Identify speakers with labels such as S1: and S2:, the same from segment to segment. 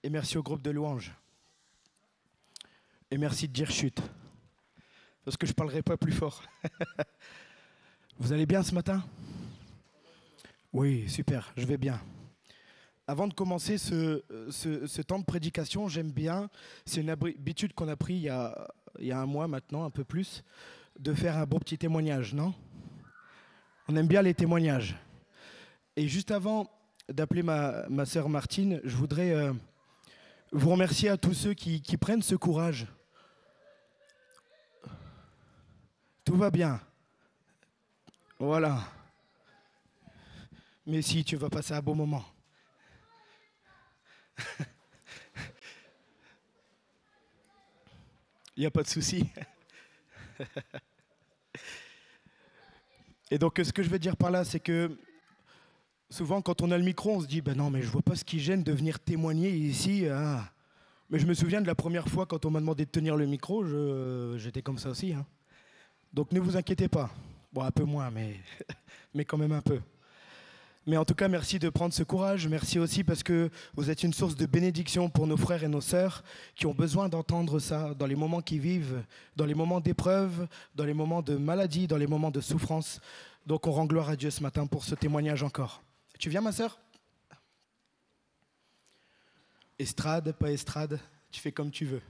S1: Et merci au groupe de louanges. Et merci de dire chute. Parce que je ne parlerai pas plus fort. Vous allez bien ce matin? Oui, super, je vais bien. Avant de commencer ce temps de prédication, j'aime bien, c'est une habitude qu'on a pris il y a un mois maintenant, un peu plus, de faire un beau petit témoignage, non? On aime bien les témoignages. Et juste avant d'appeler ma sœur Martine, je voudrais vous remercier à tous ceux qui prennent ce courage. Tout va bien. Voilà. Mais si, tu vas passer un bon moment. Il n'y a pas de souci. Et donc, ce que je veux dire par là, c'est que souvent, quand on a le micro, on se dit ben non, mais je vois pas ce qui gêne de venir témoigner ici. Ah. Mais je me souviens de la première fois quand on m'a demandé de tenir le micro, j'étais comme ça aussi. Hein. Donc, ne vous inquiétez pas. Bon, un peu moins, mais quand même un peu. Mais en tout cas, merci de prendre ce courage. Merci aussi parce que vous êtes une source de bénédiction pour nos frères et nos sœurs qui ont besoin d'entendre ça dans les moments qu'ils vivent, dans les moments d'épreuve, dans les moments de maladie, dans les moments de souffrance. Donc on rend gloire à Dieu ce matin pour ce témoignage encore. Tu viens, ma sœur? Estrade, pas estrade, tu fais comme tu veux.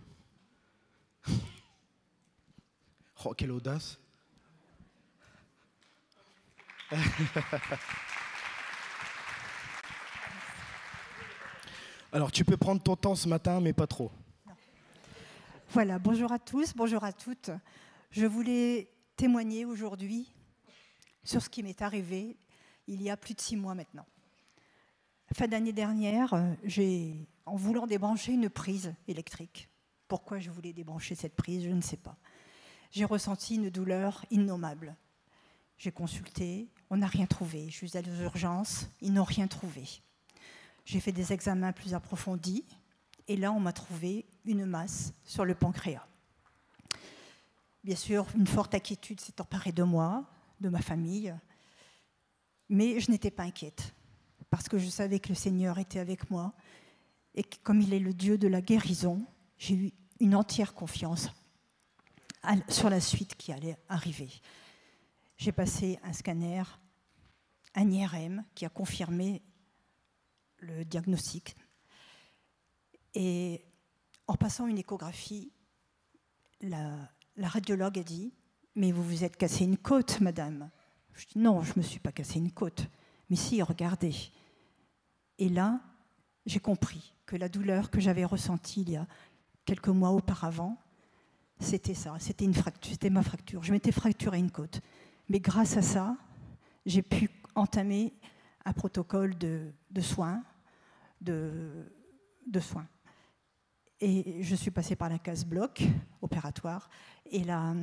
S1: Oh, quelle audace. Alors, tu peux prendre ton temps ce matin, mais pas trop.
S2: Voilà, bonjour à tous, bonjour à toutes. Je voulais témoigner aujourd'hui sur ce qui m'est arrivé il y a plus de 6 mois maintenant. Fin d'année dernière, en voulant débrancher une prise électrique, pourquoi je voulais débrancher cette prise, je ne sais pas. J'ai ressenti une douleur innommable. J'ai consulté, on n'a rien trouvé. Je suis allée aux urgences, ils n'ont rien trouvé. J'ai fait des examens plus approfondis et là, on m'a trouvé une masse sur le pancréas. Bien sûr, une forte inquiétude s'est emparée de moi, de ma famille, mais je n'étais pas inquiète parce que je savais que le Seigneur était avec moi et que, comme il est le Dieu de la guérison, j'ai eu une entière confiance sur la suite qui allait arriver. J'ai passé un scanner, un IRM qui a confirmé le diagnostic. Et en passant une échographie, la radiologue a dit « Mais vous vous êtes cassé une côte, madame ?» Je dis « Non, je ne me suis pas cassé une côte. » Mais si, regardez. Et là, j'ai compris que la douleur que j'avais ressentie il y a quelques mois auparavant, c'était ça, c'était ma fracture. Je m'étais fracturé une côte. Mais grâce à ça, j'ai pu entamer un protocole de soins, de soins. Et je suis passée par la case bloc opératoire. Et la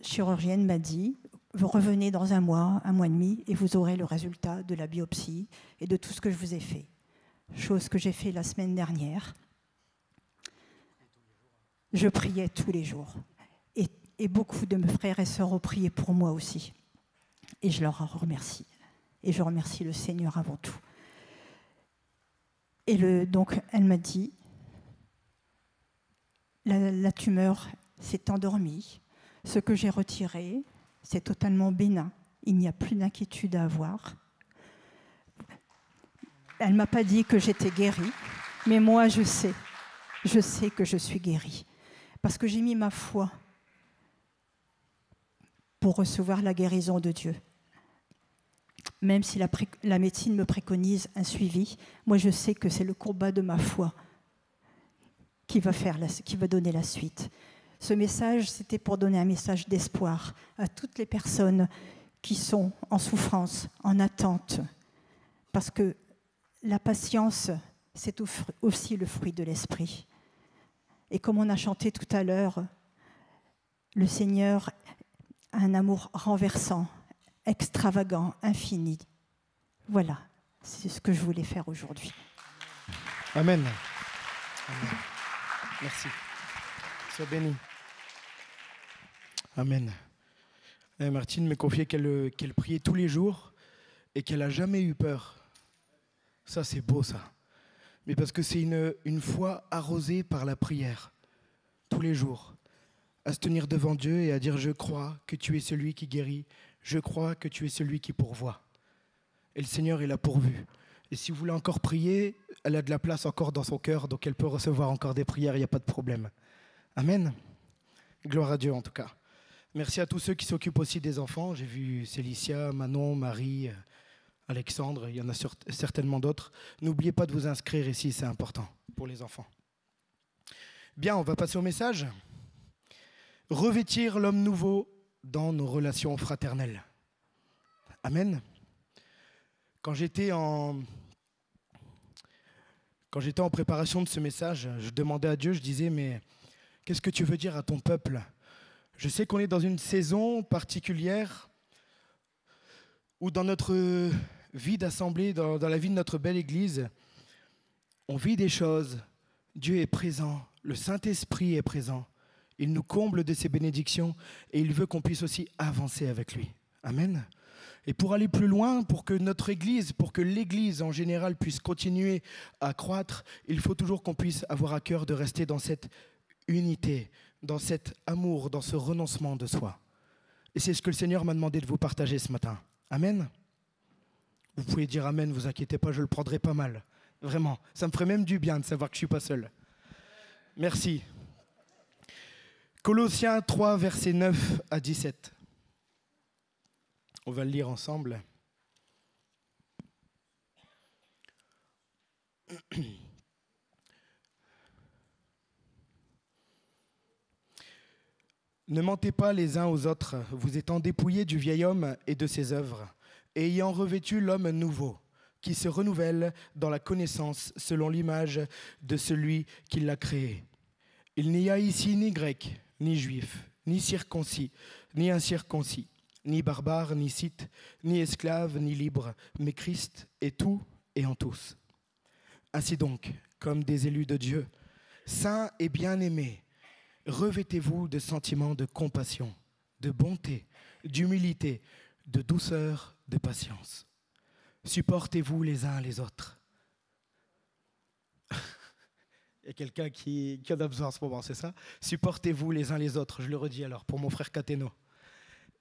S2: chirurgienne m'a dit « Vous revenez dans un mois et demi, et vous aurez le résultat de la biopsie et de tout ce que je vous ai fait. » Chose que j'ai fait la semaine dernière. Je priais tous les jours. Et beaucoup de mes frères et sœurs ont prié pour moi aussi. Et je leur remercie. Et je remercie le Seigneur avant tout. Et donc, elle m'a dit, la tumeur s'est endormie. Ce que j'ai retiré, c'est totalement bénin. Il n'y a plus d'inquiétude à avoir. Elle ne m'a pas dit que j'étais guérie, mais moi, je sais que je suis guérie. Parce que j'ai mis ma foi pour recevoir la guérison de Dieu. Même si la médecine me préconise un suivi, moi je sais que c'est le combat de ma foi qui va donner la suite. Ce message, c'était pour donner un message d'espoir à toutes les personnes qui sont en souffrance, en attente. Parce que la patience, c'est aussi le fruit de l'esprit. Et comme on a chanté tout à l'heure, le Seigneur a un amour renversant, extravagant, infini. Voilà, c'est ce que je voulais faire aujourd'hui.
S1: Amen. Amen. Merci. Sois béni. Amen. Et Martine m'a confié qu'elle priait tous les jours et qu'elle n'a jamais eu peur. Ça, c'est beau, ça. mais parce que c'est une foi arrosée par la prière, tous les jours, à se tenir devant Dieu et à dire « Je crois que tu es celui qui guérit, je crois que tu es celui qui pourvoit. » Et le Seigneur, il a pourvu. Et si vous voulez encore prier, elle a de la place encore dans son cœur, donc elle peut recevoir encore des prières, il n'y a pas de problème. Amen. Gloire à Dieu en tout cas. Merci à tous ceux qui s'occupent aussi des enfants. J'ai vu Célicia, Manon, Marie, Alexandre, il y en a certainement d'autres. N'oubliez pas de vous inscrire ici, c'est important pour les enfants. Bien, on va passer au message. Revêtir l'homme nouveau dans nos relations fraternelles. Amen. Quand j'étais en préparation de ce message, je demandais à Dieu, je disais, mais qu'est-ce que tu veux dire à ton peuple ? Je sais qu'on est dans une saison particulière où dans notre vie d'assemblée, dans la vie de notre belle Église, on vit des choses. Dieu est présent, le Saint-Esprit est présent. Il nous comble de ses bénédictions et il veut qu'on puisse aussi avancer avec lui. Amen. Et pour aller plus loin, pour que notre Église, pour que l'Église en général puisse continuer à croître, il faut toujours qu'on puisse avoir à cœur de rester dans cette unité, dans cet amour, dans ce renoncement de soi. Et c'est ce que le Seigneur m'a demandé de vous partager ce matin. Amen. Vous pouvez dire amen, vous inquiétez pas, je le prendrai pas mal. Vraiment, ça me ferait même du bien de savoir que je ne suis pas seul. Merci. Colossiens 3, versets 9 à 17. On va le lire ensemble. Ne mentez pas les uns aux autres, vous étant dépouillés du vieil homme et de ses œuvres, et ayant revêtu l'homme nouveau, qui se renouvelle dans la connaissance selon l'image de celui qui l'a créé. Il n'y a ici ni grec, ni juif, ni circoncis, ni incirconcis, ni barbare, ni scythe, ni esclave, ni libre, mais Christ est tout et en tous. Ainsi donc, comme des élus de Dieu, saints et bien-aimés, revêtez-vous de sentiments de compassion, de bonté, d'humilité, de douceur, de patience. Supportez-vous les uns les autres. Il y a quelqu'un qui en a besoin en ce moment, c'est ça ? Supportez-vous les uns les autres, je le redis alors, pour mon frère Cateno.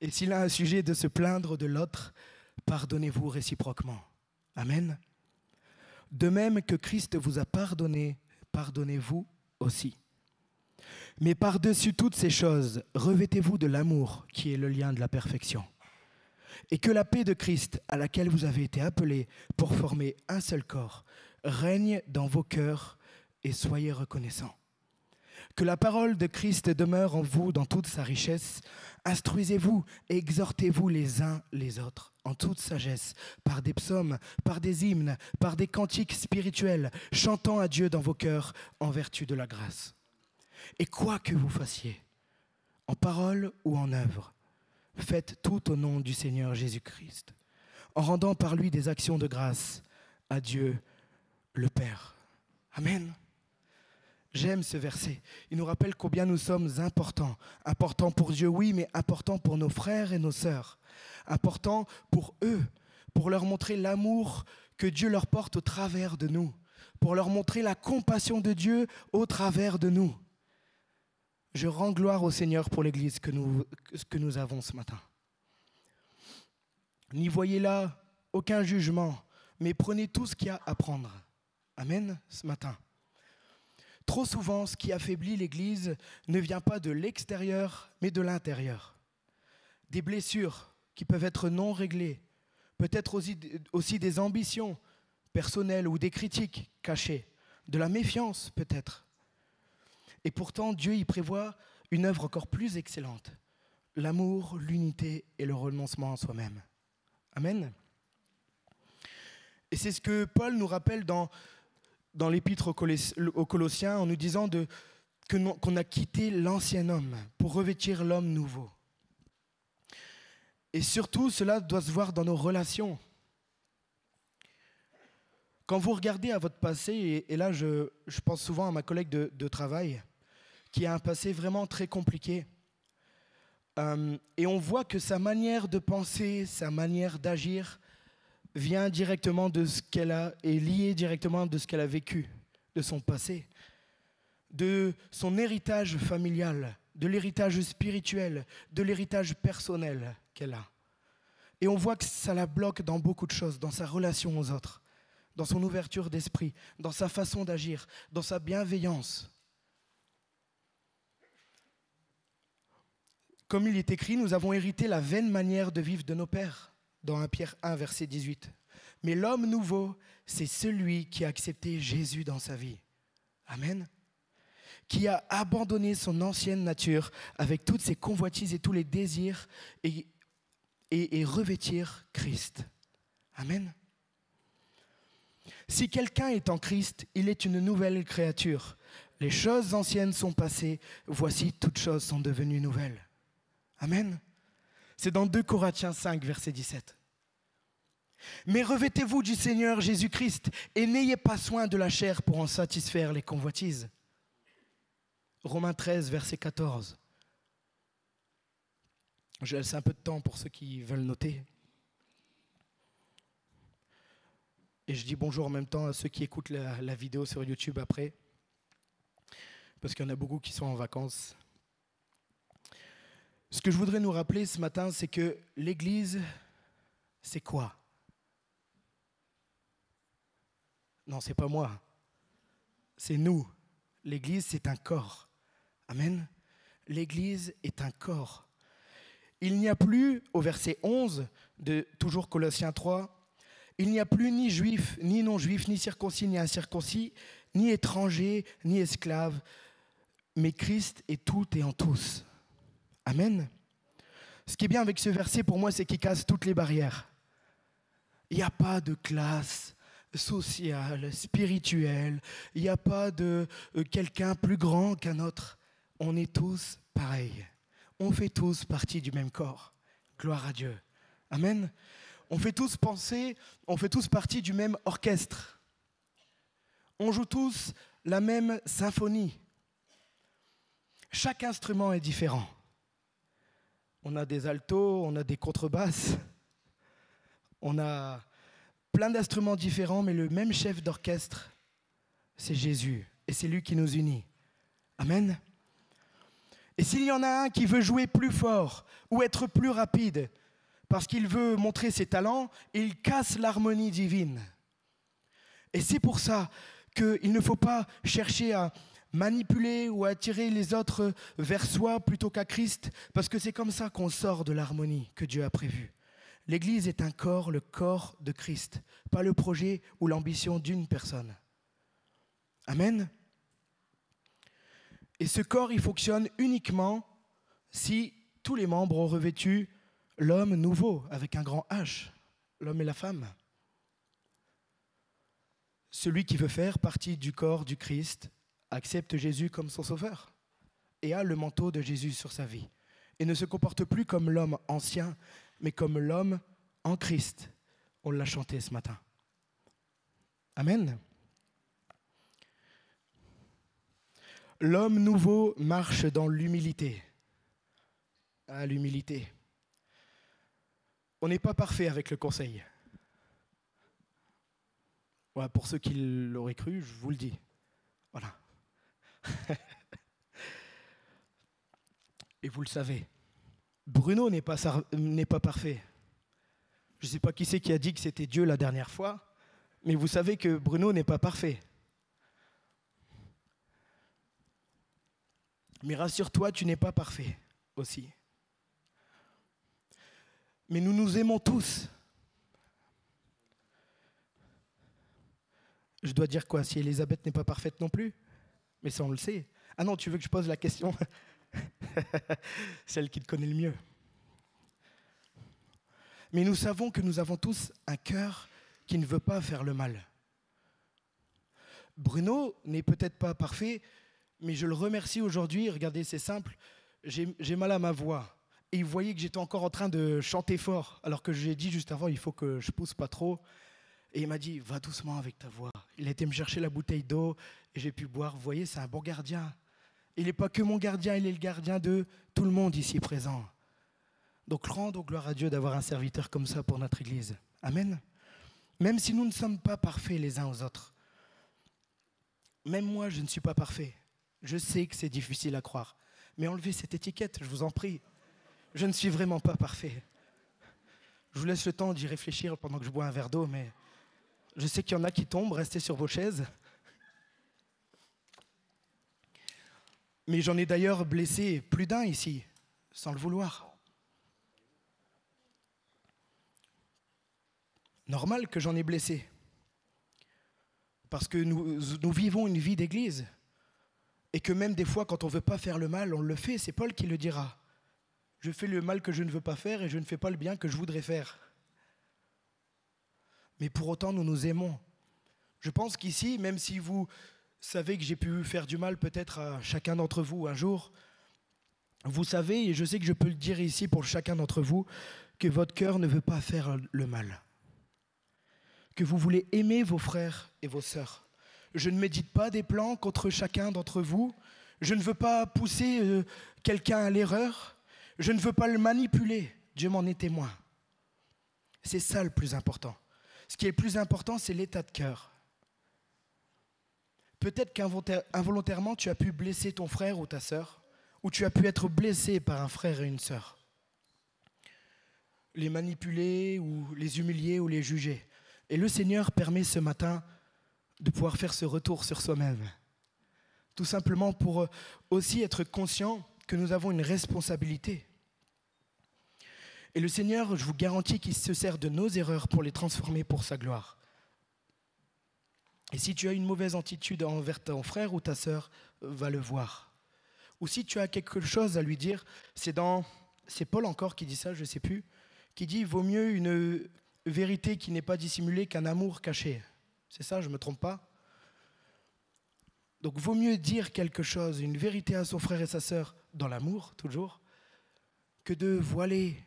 S1: Et s'il a un sujet de se plaindre de l'autre, pardonnez-vous réciproquement. Amen. De même que Christ vous a pardonné, pardonnez-vous aussi. Mais par-dessus toutes ces choses, revêtez-vous de l'amour qui est le lien de la perfection. Et que la paix de Christ, à laquelle vous avez été appelés pour former un seul corps, règne dans vos cœurs et soyez reconnaissants. Que la parole de Christ demeure en vous dans toute sa richesse. Instruisez-vous et exhortez-vous les uns les autres en toute sagesse, par des psaumes, par des hymnes, par des cantiques spirituels, chantant à Dieu dans vos cœurs en vertu de la grâce. Et quoi que vous fassiez, en parole ou en œuvre, faites tout au nom du Seigneur Jésus-Christ, en rendant par lui des actions de grâce à Dieu le Père. Amen. J'aime ce verset. Il nous rappelle combien nous sommes importants. Importants pour Dieu, oui, mais importants pour nos frères et nos sœurs. Importants pour eux, pour leur montrer l'amour que Dieu leur porte au travers de nous, pour leur montrer la compassion de Dieu au travers de nous. Je rends gloire au Seigneur pour l'Église que nous avons ce matin. N'y voyez là aucun jugement, mais prenez tout ce qu'il y a à prendre. Amen, ce matin. Trop souvent, ce qui affaiblit l'Église ne vient pas de l'extérieur, mais de l'intérieur. Des blessures qui peuvent être non réglées, peut-être aussi des ambitions personnelles ou des critiques cachées, de la méfiance peut-être. Et pourtant, Dieu y prévoit une œuvre encore plus excellente, l'amour, l'unité et le renoncement à soi-même. Amen. Et c'est ce que Paul nous rappelle dans l'épître aux Colossiens en nous disant qu'on a quitté l'ancien homme pour revêtir l'homme nouveau. Et surtout, cela doit se voir dans nos relations. Quand vous regardez à votre passé, et là je pense souvent à ma collègue de travail, qui a un passé vraiment très compliqué, et on voit que sa manière de penser, sa manière d'agir vient directement de ce qu'elle a, est lié directement de ce qu'elle a vécu, de son passé, de son héritage familial, de l'héritage spirituel, de l'héritage personnel qu'elle a. Et on voit que ça la bloque dans beaucoup de choses, dans sa relation aux autres, dans son ouverture d'esprit, dans sa façon d'agir, dans sa bienveillance. Comme il est écrit, nous avons hérité la vaine manière de vivre de nos pères, dans 1 Pierre 1, verset 18. Mais l'homme nouveau, c'est celui qui a accepté Jésus dans sa vie. Amen. Qui a abandonné son ancienne nature avec toutes ses convoitises et tous les désirs et revêtir Christ. Amen. Si quelqu'un est en Christ, il est une nouvelle créature. Les choses anciennes sont passées, voici toutes choses sont devenues nouvelles. Amen. C'est dans 2 Corinthiens 5, verset 17. Mais revêtez-vous du Seigneur Jésus-Christ et n'ayez pas soin de la chair pour en satisfaire les convoitises. Romains 13, verset 14. Je laisse un peu de temps pour ceux qui veulent noter. Et je dis bonjour en même temps à ceux qui écoutent la vidéo sur YouTube après, parce qu'il y en a beaucoup qui sont en vacances. Ce que je voudrais nous rappeler ce matin, c'est que l'Église, c'est quoi? Non, c'est pas moi. C'est nous. L'Église, c'est un corps. Amen. L'Église est un corps. Il n'y a plus, au verset 11 de toujours Colossiens 3, il n'y a plus ni juif, ni non-juif, ni circoncis, ni incirconcis, ni étranger, ni esclave, mais Christ est tout et en tous. Amen. Ce qui est bien avec ce verset pour moi, c'est qu'il casse toutes les barrières. Il n'y a pas de classe sociale, spirituelle, il n'y a pas de quelqu'un plus grand qu'un autre. On est tous pareils. On fait tous partie du même corps. Gloire à Dieu. Amen. On fait tous partie du même orchestre. On joue tous la même symphonie. Chaque instrument est différent. On a des altos, on a des contrebasses, on a plein d'instruments différents, mais le même chef d'orchestre, c'est Jésus. Et c'est lui qui nous unit. Amen. Et s'il y en a un qui veut jouer plus fort ou être plus rapide, parce qu'il veut montrer ses talents, il casse l'harmonie divine. Et c'est pour ça qu'il ne faut pas chercher à manipuler ou attirer les autres vers soi plutôt qu'à Christ, parce que c'est comme ça qu'on sort de l'harmonie que Dieu a prévue. L'Église est un corps, le corps de Christ, pas le projet ou l'ambition d'une personne. Amen. Et ce corps, il fonctionne uniquement si tous les membres ont revêtu l'homme nouveau, avec un grand H, l'homme et la femme. Celui qui veut faire partie du corps du Christ accepte Jésus comme son sauveur et a le manteau de Jésus sur sa vie et ne se comporte plus comme l'homme ancien, mais comme l'homme en Christ. On l'a chanté ce matin. Amen. L'homme nouveau marche dans l'humilité. Ah, l'humilité. On n'est pas parfait avec le conseil. Ouais, pour ceux qui l'auraient cru, je vous le dis. Voilà. Et vous le savez, Bruno n'est pas parfait. Je ne sais pas qui c'est qui a dit que c'était Dieu la dernière fois, mais vous savez que Bruno n'est pas parfait. Mais rassure-toi, tu n'es pas parfait aussi. Mais nous nous aimons tous. Je dois dire quoi? Si Elisabeth n'est pas parfaite non plus? Mais ça, on le sait. Ah non, tu veux que je pose la question? Celle qui te connaît le mieux. Mais nous savons que nous avons tous un cœur qui ne veut pas faire le mal. Bruno n'est peut-être pas parfait, mais je le remercie aujourd'hui. Regardez, c'est simple. J'ai mal à ma voix. Et il voyait que j'étais encore en train de chanter fort, alors que j'ai dit juste avant, il faut que je pousse pas trop. Et il m'a dit, va doucement avec ta voix. Il a été me chercher la bouteille d'eau et j'ai pu boire. Vous voyez, c'est un bon gardien. Il n'est pas que mon gardien, il est le gardien de tout le monde ici présent. Donc rendons gloire à Dieu d'avoir un serviteur comme ça pour notre Église. Amen. Même si nous ne sommes pas parfaits les uns aux autres. Même moi, je ne suis pas parfait. Je sais que c'est difficile à croire. Mais enlevez cette étiquette, je vous en prie. Je ne suis vraiment pas parfait. Je vous laisse le temps d'y réfléchir pendant que je bois un verre d'eau, mais je sais qu'il y en a qui tombent, restez sur vos chaises. Mais j'en ai d'ailleurs blessé plus d'un ici, sans le vouloir. Normal que j'en ai blessé. Parce que nous vivons une vie d'église. Et que même des fois, quand on ne veut pas faire le mal, on le fait. C'est Paul qui le dira. Je fais le mal que je ne veux pas faire et je ne fais pas le bien que je voudrais faire. Mais pour autant, nous nous aimons. Je pense qu'ici, même si vous savez que j'ai pu faire du mal peut-être à chacun d'entre vous un jour, vous savez, et je sais que je peux le dire ici pour chacun d'entre vous, que votre cœur ne veut pas faire le mal. Que vous voulez aimer vos frères et vos sœurs. Je ne médite pas des plans contre chacun d'entre vous. Je ne veux pas pousser quelqu'un à l'erreur. Je ne veux pas le manipuler. Dieu m'en est témoin. C'est ça le plus important. Ce qui est le plus important, c'est l'état de cœur. Peut-être qu'involontairement, tu as pu blesser ton frère ou ta sœur, ou tu as pu être blessé par un frère et une sœur. Les manipuler, ou les humilier, ou les juger. Et le Seigneur permet ce matin de pouvoir faire ce retour sur soi-même. Tout simplement pour aussi être conscient que nous avons une responsabilité. Et le Seigneur, je vous garantis qu'il se sert de nos erreurs pour les transformer pour sa gloire. Et si tu as une mauvaise attitude envers ton frère ou ta sœur, va le voir. Ou si tu as quelque chose à lui dire, c'est Paul encore qui dit ça, je ne sais plus, qui dit « vaut mieux une vérité qui n'est pas dissimulée qu'un amour caché ». C'est ça, je ne me trompe pas? Donc, vaut mieux dire quelque chose, une vérité à son frère et sa sœur, dans l'amour, toujours, que de voiler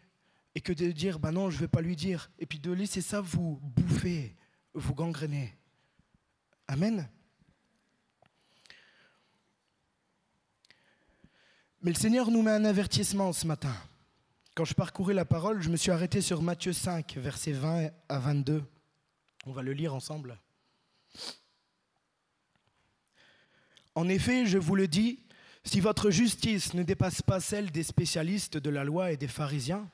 S1: et que de dire, non, je ne vais pas lui dire, et puis de laisser ça vous bouffer, vous gangréner. Amen. Mais le Seigneur nous met un avertissement ce matin. Quand je parcourais la parole, je me suis arrêté sur Matthieu 5, versets 20 à 22. On va le lire ensemble. En effet, je vous le dis, si votre justice ne dépasse pas celle des spécialistes de la loi et des pharisiens,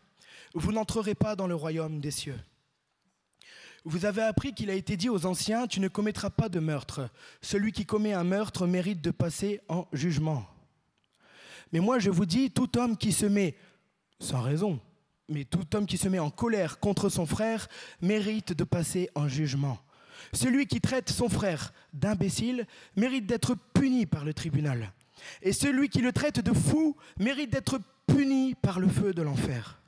S1: vous n'entrerez pas dans le royaume des cieux. Vous avez appris qu'il a été dit aux anciens, tu ne commettras pas de meurtre. Celui qui commet un meurtre mérite de passer en jugement. Mais moi je vous dis, tout homme qui se met, sans raison, mais tout homme qui se met en colère contre son frère mérite de passer en jugement. Celui qui traite son frère d'imbécile mérite d'être puni par le tribunal. Et celui qui le traite de fou mérite d'être puni par le feu de l'enfer.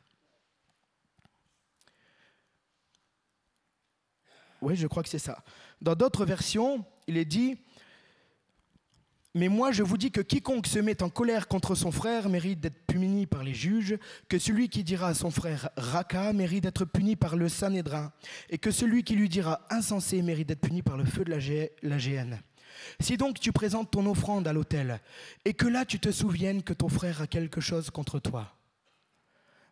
S1: Oui, je crois que c'est ça. Dans d'autres versions, il est dit « Mais moi, je vous dis que quiconque se met en colère contre son frère mérite d'être puni par les juges, que celui qui dira à son frère « Raka » mérite d'être puni par le Sanhédrin, et que celui qui lui dira « Insensé » mérite d'être puni par le feu de la géhenne. Si donc tu présentes ton offrande à l'autel, et que là tu te souviennes que ton frère a quelque chose contre toi,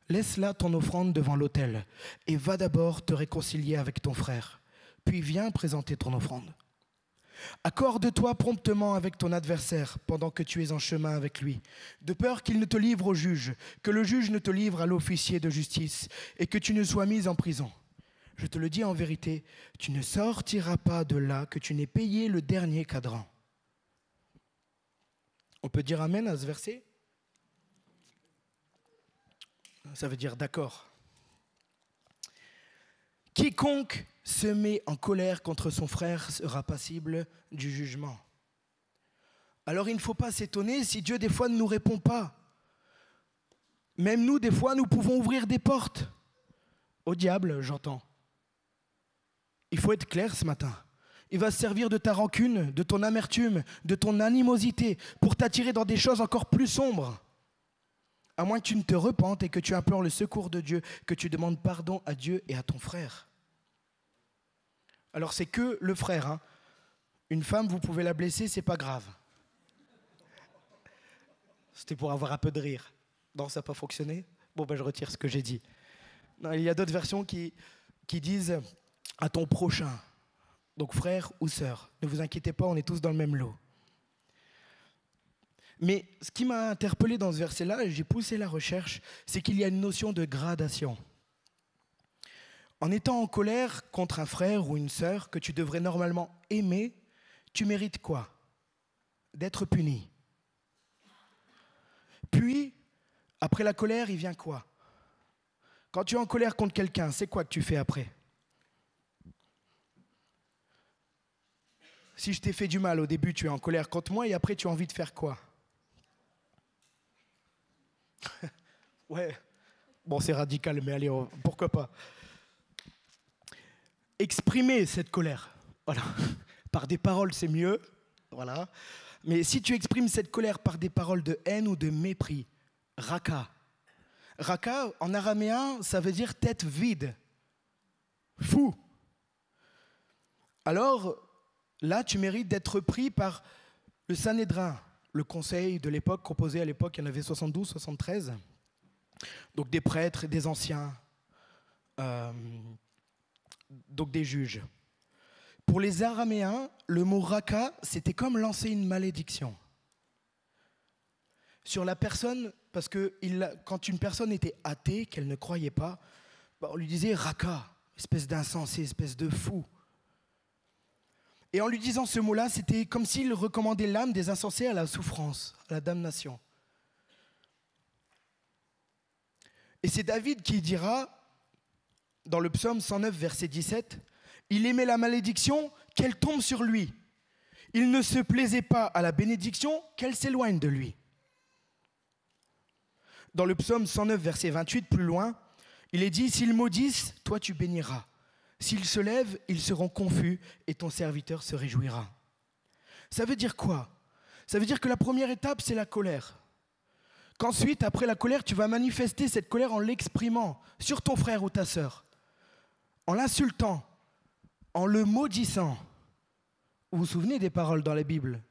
S1: laisse là ton offrande devant l'autel, et va d'abord te réconcilier avec ton frère. Puis viens présenter ton offrande. Accorde-toi promptement avec ton adversaire pendant que tu es en chemin avec lui, de peur qu'il ne te livre au juge, que le juge ne te livre à l'officier de justice et que tu ne sois mis en prison. Je te le dis en vérité, tu ne sortiras pas de là que tu n'aies payé le dernier cadran. On peut dire amen à ce verset? Ça veut dire d'accord. Quiconque se met en colère contre son frère sera passible du jugement. Alors il ne faut pas s'étonner si Dieu des fois ne nous répond pas. Même nous, des fois, nous pouvons ouvrir des portes. Au diable, j'entends. Il faut être clair ce matin. Il va se servir de ta rancune, de ton amertume, de ton animosité pour t'attirer dans des choses encore plus sombres. À moins que tu ne te repentes et que tu implores le secours de Dieu, que tu demandes pardon à Dieu et à ton frère. Alors c'est que le frère. Hein. Une femme, vous pouvez la blesser, c'est pas grave. C'était pour avoir un peu de rire. Non, ça n'a pas fonctionné? Bon, je retire ce que j'ai dit. Non, il y a d'autres versions qui disent à ton prochain. Donc frère ou sœur, ne vous inquiétez pas, on est tous dans le même lot. Mais ce qui m'a interpellé dans ce verset-là, et j'ai poussé la recherche, c'est qu'il y a une notion de gradation. En étant en colère contre un frère ou une sœur que tu devrais normalement aimer, tu mérites quoi? D'être puni. Puis, après la colère, il vient quoi? Quand tu es en colère contre quelqu'un, c'est quoi que tu fais après? Si je t'ai fait du mal au début, tu es en colère contre moi et après tu as envie de faire quoi? Ouais, bon c'est radical, mais allez, pourquoi pas? Exprimer cette colère, voilà. Par des paroles c'est mieux, voilà. Mais si tu exprimes cette colère par des paroles de haine ou de mépris, raka. Raka, en araméen, ça veut dire tête vide, fou. Alors, là, tu mérites d'être pris par le Sanhédrin, le conseil de l'époque, composé à l'époque, il y en avait 72, 73. Donc des prêtres et des anciens, donc des juges. Pour les Araméens, le mot raka, c'était comme lancer une malédiction sur la personne, parce que quand une personne était athée, qu'elle ne croyait pas, on lui disait raka, espèce d'insensé, espèce de fou. Et en lui disant ce mot-là, c'était comme s'il recommandait l'âme des insensés à la souffrance, à la damnation. Et c'est David qui dira, dans le psaume 109, verset 17, « Il aimait la malédiction, qu'elle tombe sur lui. Il ne se plaisait pas à la bénédiction, qu'elle s'éloigne de lui. » Dans le psaume 109, verset 28, plus loin, il est dit, « S'ils maudissent, toi tu béniras. S'ils se lèvent, ils seront confus et ton serviteur se réjouira. » Ça veut dire quoi? Ça veut dire que la première étape, c'est la colère. Qu'ensuite, après la colère, tu vas manifester cette colère en l'exprimant sur ton frère ou ta sœur, en l'insultant, en le maudissant. Vous vous souvenez des paroles dans la Bible?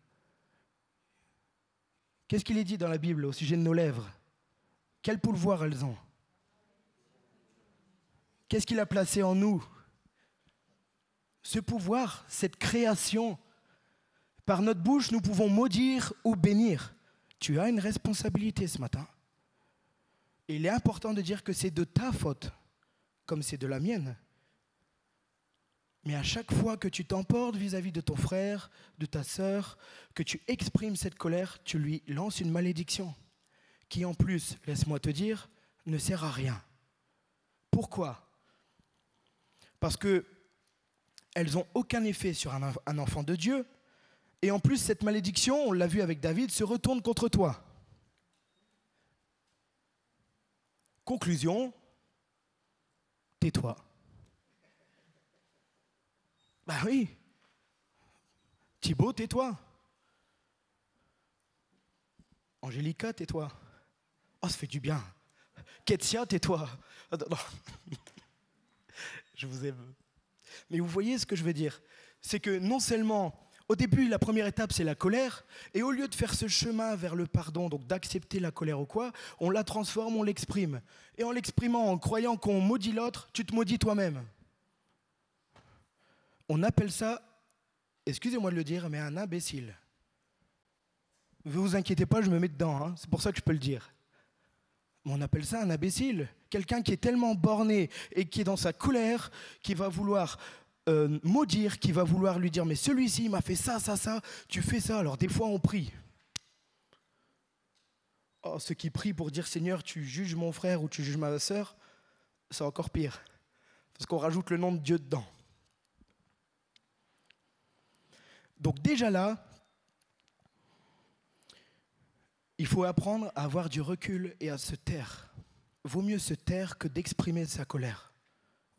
S1: Qu'est-ce qu'il est dit dans la Bible au sujet de nos lèvres? Quel pouvoir elles ont? Qu'est-ce qu'il a placé en nous? Ce pouvoir, cette création, par notre bouche, nous pouvons maudire ou bénir. Tu as une responsabilité ce matin. Et il est important de dire que c'est de ta faute, comme c'est de la mienne. Mais à chaque fois que tu t'emportes vis-à-vis de ton frère, de ta sœur, que tu exprimes cette colère, tu lui lances une malédiction, qui en plus, laisse-moi te dire, ne sert à rien. Pourquoi? Parce que elles n'ont aucun effet sur un enfant de Dieu. Et en plus, cette malédiction, on l'a vu avec David, se retourne contre toi. Conclusion, tais-toi. Ben oui. Thibaut, tais-toi. Angélica, tais-toi. Oh, ça fait du bien. Ketsia, tais-toi. Oh, non. Je vous aime. Mais vous voyez ce que je veux dire? C'est que non seulement, au début, la première étape, c'est la colère, et au lieu de faire ce chemin vers le pardon, donc d'accepter la colère ou quoi, on la transforme, on l'exprime. Et en l'exprimant, en croyant qu'on maudit l'autre, tu te maudis toi-même. On appelle ça, excusez-moi de le dire, mais un imbécile. Ne vous inquiétez pas, je me mets dedans, hein, c'est pour ça que je peux le dire. Mais on appelle ça un imbécile. Quelqu'un qui est tellement borné et qui est dans sa colère, qui va vouloir maudire, qui va vouloir lui dire « mais celui-ci il m'a fait ça, ça, ça, tu fais ça ». Alors des fois on prie. Oh, ceux qui prient pour dire « Seigneur, tu juges mon frère ou tu juges ma sœur », c'est encore pire. Parce qu'on rajoute le nom de Dieu dedans. Donc déjà là, il faut apprendre à avoir du recul et à se taire. Vaut mieux se taire que d'exprimer sa colère.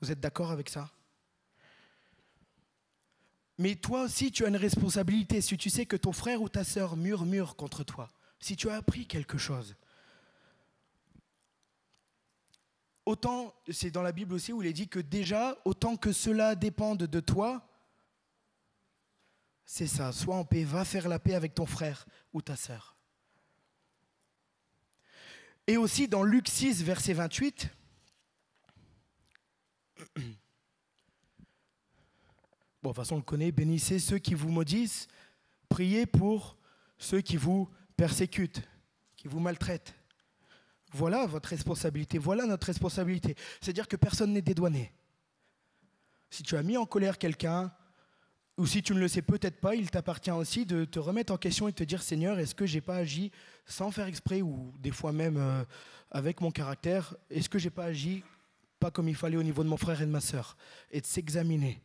S1: Vous êtes d'accord avec ça? Mais toi aussi, tu as une responsabilité. Si tu sais que ton frère ou ta sœur murmure contre toi, si tu as appris quelque chose, autant, c'est dans la Bible aussi où il est dit que déjà, autant que cela dépende de toi, c'est ça, sois en paix, va faire la paix avec ton frère ou ta sœur. Et aussi dans Luc 6, verset 28, Bon, de toute façon, on le connaît. Bénissez ceux qui vous maudissent. Priez pour ceux qui vous persécutent, qui vous maltraitent. Voilà votre responsabilité. Voilà notre responsabilité. C'est-à-dire que personne n'est dédouané. Si tu as mis en colère quelqu'un, ou si tu ne le sais peut-être pas, il t'appartient aussi de te remettre en question et de te dire « Seigneur, est-ce que je n'ai pas agi sans faire exprès ou des fois même avec mon caractère? Est-ce que je n'ai pas agi pas comme il fallait au niveau de mon frère et de ma sœur ?» Et de s'examiner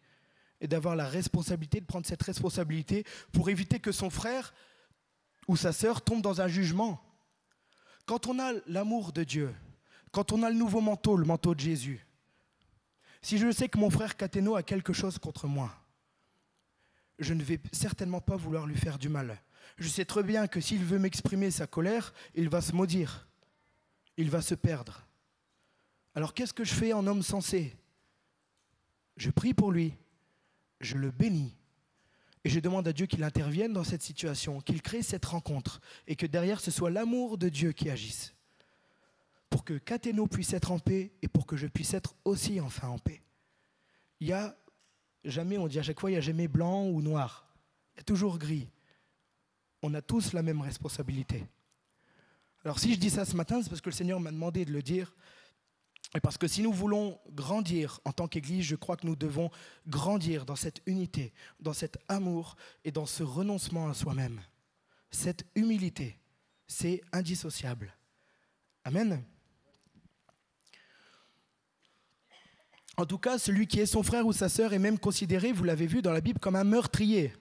S1: et d'avoir la responsabilité, de prendre cette responsabilité pour éviter que son frère ou sa sœur tombe dans un jugement. Quand on a l'amour de Dieu, quand on a le nouveau manteau, le manteau de Jésus, si je sais que mon frère Cathéno a quelque chose contre moi, je ne vais certainement pas vouloir lui faire du mal. Je sais très bien que s'il veut m'exprimer sa colère, il va se maudire, il va se perdre. Alors qu'est-ce que je fais en homme sensé? Je prie pour lui, je le bénis et je demande à Dieu qu'il intervienne dans cette situation, qu'il crée cette rencontre et que derrière ce soit l'amour de Dieu qui agisse pour que Cathéno puisse être en paix et pour que je puisse être aussi enfin en paix. Il y a jamais, on dit à chaque fois, il n'y a jamais blanc ou noir. Il y a toujours gris. On a tous la même responsabilité. Alors si je dis ça ce matin, c'est parce que le Seigneur m'a demandé de le dire. Et parce que si nous voulons grandir en tant qu'Église, je crois que nous devons grandir dans cette unité, dans cet amour et dans ce renoncement à soi-même. Cette humilité, c'est indissociable. Amen. En tout cas, celui qui est son frère ou sa sœur est même considéré, vous l'avez vu dans la Bible, comme un meurtrier.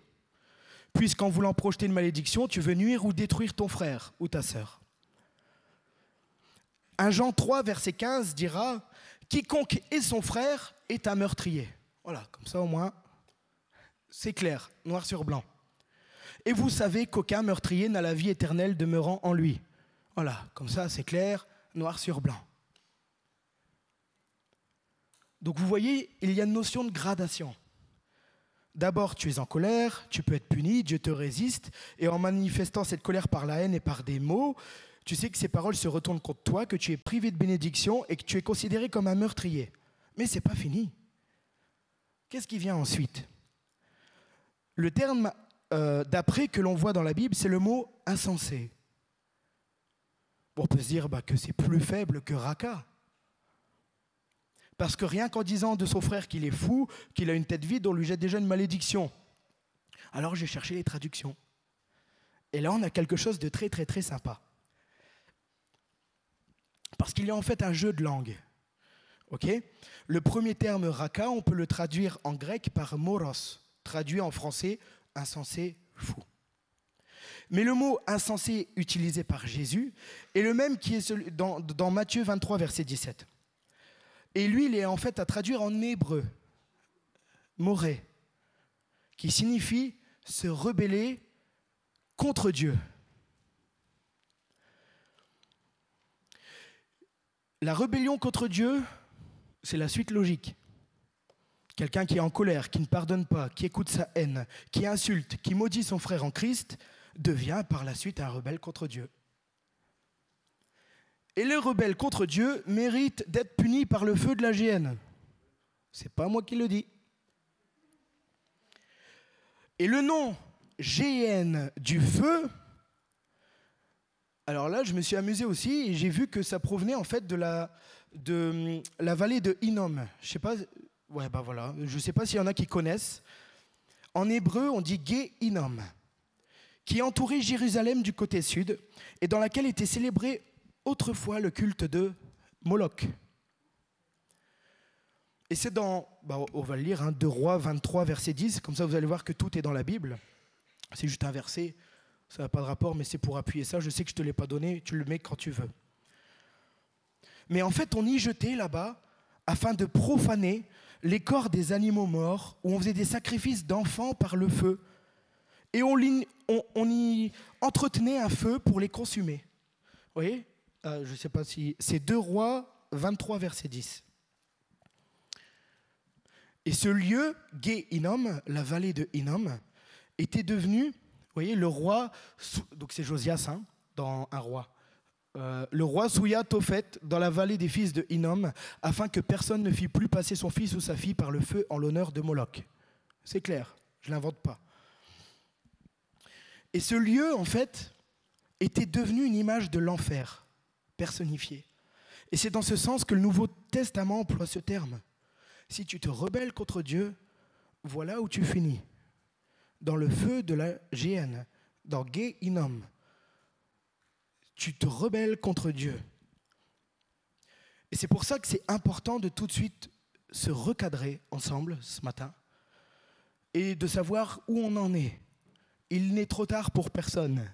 S1: Puisqu'en voulant projeter une malédiction, tu veux nuire ou détruire ton frère ou ta sœur. 1 Jean 3, verset 15 dira « Quiconque est son frère est un meurtrier ». Voilà, comme ça au moins, c'est clair, noir sur blanc. « Et vous savez qu'aucun meurtrier n'a la vie éternelle demeurant en lui ». Voilà, comme ça c'est clair, noir sur blanc. Donc vous voyez, il y a une notion de gradation. D'abord, tu es en colère, tu peux être puni, Dieu te résiste, et en manifestant cette colère par la haine et par des mots, tu sais que ces paroles se retournent contre toi, que tu es privé de bénédiction et que tu es considéré comme un meurtrier. Mais ce n'est pas fini. Qu'est-ce qui vient ensuite? Le terme d'après que l'on voit dans la Bible, c'est le mot insensé. On peut se dire que c'est plus faible que raka. Parce que rien qu'en disant de son frère qu'il est fou, qu'il a une tête vide, on lui jette déjà une malédiction. Alors j'ai cherché les traductions. Et là, on a quelque chose de très, très, très sympa. Parce qu'il y a en fait un jeu de langue. Okay? Le premier terme raka, on peut le traduire en grec par moros, traduit en français insensé, fou. Mais le mot insensé utilisé par Jésus est le même qui est dans Matthieu 23, verset 17. Et lui, il est en fait à traduire en hébreu, moré, qui signifie se rebeller contre Dieu. La rébellion contre Dieu, c'est la suite logique. Quelqu'un qui est en colère, qui ne pardonne pas, qui écoute sa haine, qui insulte, qui maudit son frère en Christ, devient par la suite un rebelle contre Dieu. Et le rebelle contre Dieu mérite d'être puni par le feu de la géhenne. C'est pas moi qui le dis. Et le nom géhenne du feu, alors là je me suis amusé aussi et j'ai vu que ça provenait en fait de la vallée de Hinnom. Je sais pas, voilà, je sais pas s'il y en a qui connaissent. En hébreu on dit Gué-Hinnom, qui entourait Jérusalem du côté sud et dans laquelle était célébré autrefois le culte de Moloch. Et c'est dans, on va le lire, 2 Rois 23, verset 10, comme ça vous allez voir que tout est dans la Bible. C'est juste un verset, ça n'a pas de rapport, mais c'est pour appuyer ça. Je sais que je ne te l'ai pas donné, tu le mets quand tu veux. Mais en fait, on y jetait là-bas, afin de profaner les corps des animaux morts, où on faisait des sacrifices d'enfants par le feu. Et on y entretenait un feu pour les consumer. Vous voyez ? Je ne sais pas si... C'est 2 Rois 23, verset 10. Et ce lieu, Gué-Hinnom, la vallée de Hinnom, était devenu, vous voyez, le roi... Donc c'est Josias, dans un roi. Le roi souilla Tophet dans la vallée des fils de Hinnom, afin que personne ne fît plus passer son fils ou sa fille par le feu en l'honneur de Moloch. C'est clair, je ne l'invente pas. Et ce lieu, en fait, était devenu une image de l'enfer, personnifiée. Et c'est dans ce sens que le Nouveau Testament emploie ce terme. Si tu te rebelles contre Dieu, voilà où tu finis. Dans le feu de la géhenne, dans Gehinnom. Tu te rebelles contre Dieu. Et c'est pour ça que c'est important de tout de suite se recadrer ensemble ce matin et de savoir où on en est. Il n'est trop tard pour personne.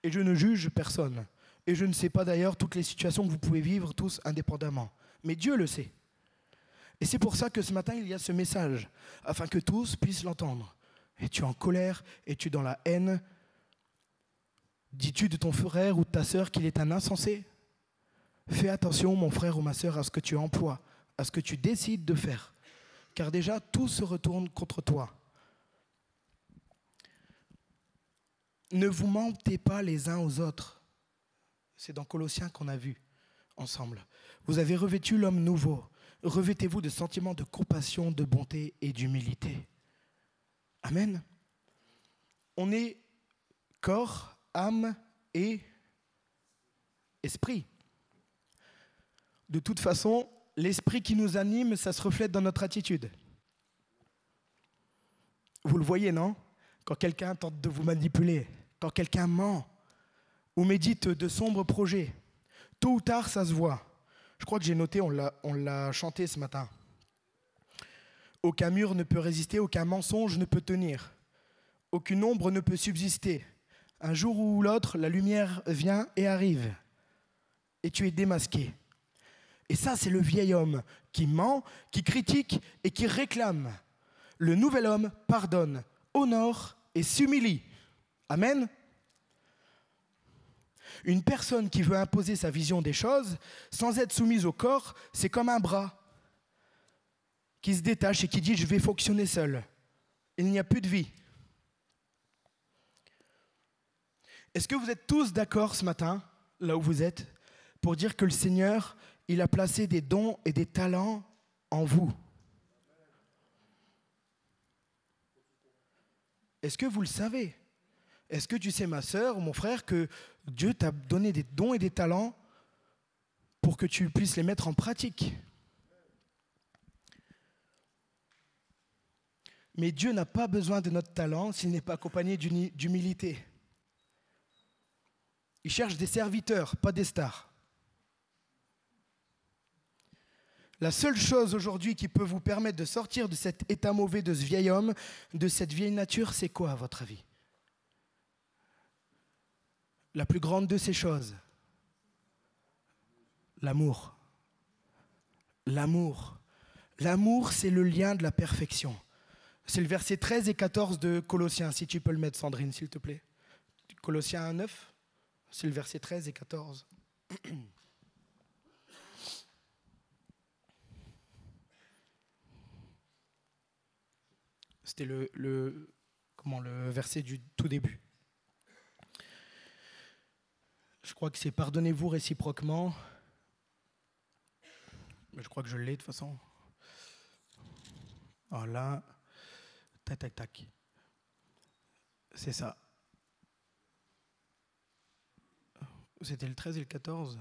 S1: Et je ne juge personne. Et je ne sais pas d'ailleurs toutes les situations que vous pouvez vivre tous indépendamment. Mais Dieu le sait. Et c'est pour ça que ce matin, il y a ce message, afin que tous puissent l'entendre. Es-tu en colère? Es-tu dans la haine? Dis-tu de ton frère ou de ta sœur qu'il est un insensé? Fais attention, mon frère ou ma sœur, à ce que tu emploies, à ce que tu décides de faire. Car déjà, tout se retourne contre toi. Ne vous mentez pas les uns aux autres. C'est dans Colossiens qu'on a vu ensemble. Vous avez revêtu l'homme nouveau. Revêtez-vous de sentiments de compassion, de bonté et d'humilité. Amen. On est corps, âme et esprit. De toute façon, l'esprit qui nous anime, ça se reflète dans notre attitude. Vous le voyez, non? Quand quelqu'un tente de vous manipuler, quand quelqu'un ment ou médite de sombres projets, tôt ou tard, ça se voit. Je crois que j'ai noté, on l'a chanté ce matin. Aucun mur ne peut résister, aucun mensonge ne peut tenir. Aucune ombre ne peut subsister. Un jour ou l'autre, la lumière vient et arrive. Et tu es démasqué. Et ça, c'est le vieil homme qui ment, qui critique et qui réclame. Le nouvel homme pardonne, honore et s'humilie. Amen. Une personne qui veut imposer sa vision des choses sans être soumise au corps, c'est comme un bras qui se détache et qui dit « je vais fonctionner seul ». Il n'y a plus de vie. Est-ce que vous êtes tous d'accord ce matin, là où vous êtes, pour dire que le Seigneur, il a placé des dons et des talents en vous? Est-ce que vous le savez? Est-ce que tu sais, ma sœur ou mon frère, que Dieu t'a donné des dons et des talents pour que tu puisses les mettre en pratique? Mais Dieu n'a pas besoin de notre talent s'il n'est pas accompagné d'humilité. Il cherche des serviteurs, pas des stars. La seule chose aujourd'hui qui peut vous permettre de sortir de cet état mauvais de ce vieil homme, de cette vieille nature, c'est quoi à votre avis? La plus grande de ces choses, l'amour. L'amour. L'amour, c'est le lien de la perfection. C'est le verset 13 et 14 de Colossiens, si tu peux le mettre, Sandrine, s'il te plaît. Colossiens 1, 9, c'est le verset 13 et 14. C'était le verset du tout début. Je crois que c'est « Pardonnez-vous réciproquement ». Mais je crois que je l'ai de toute façon. Voilà. Tac, tac, tac. C'est ça. C'était le 13 et le 14.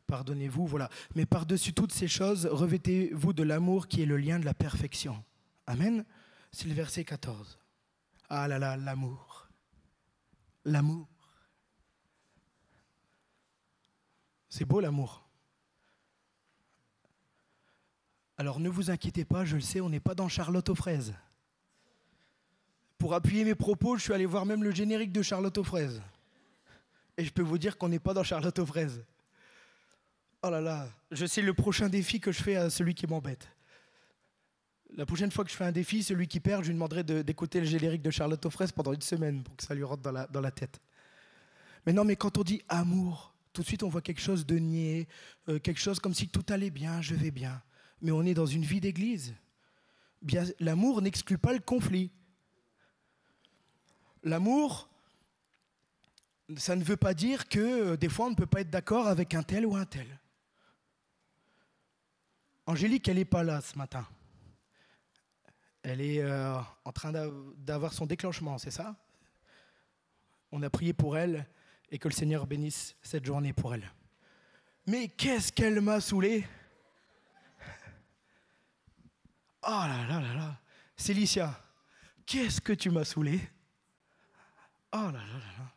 S1: Pardonnez-vous, voilà. Mais par-dessus toutes ces choses, revêtez-vous de l'amour qui est le lien de la perfection. Amen. C'est le verset 14. Ah là là, l'amour. L'amour. C'est beau l'amour. Alors ne vous inquiétez pas, je le sais, on n'est pas dans Charlotte aux fraises. Pour appuyer mes propos, je suis allé voir même le générique de Charlotte aux fraises. Et je peux vous dire qu'on n'est pas dans Charlotte aux fraises. Oh là là, je sais le prochain défi que je fais à celui qui m'embête. La prochaine fois que je fais un défi, celui qui perd, je lui demanderai d'écouter le générique de Charlotte aux fraises pendant une semaine pour que ça lui rentre dans la tête. Mais non, mais quand on dit amour, tout de suite on voit quelque chose de niais, quelque chose comme si tout allait bien, je vais bien. Mais on est dans une vie d'église. Bien, l'amour n'exclut pas le conflit. L'amour, ça ne veut pas dire que des fois on ne peut pas être d'accord avec un tel ou un tel. Angélique, elle n'est pas là ce matin. Elle est en train d'avoir son déclenchement, c'est ça? On a prié pour elle et que le Seigneur bénisse cette journée pour elle. Mais qu'est-ce qu'elle m'a saoulé! Oh là là là là! Célicia, qu'est-ce que tu m'as saoulé! Oh là là là là!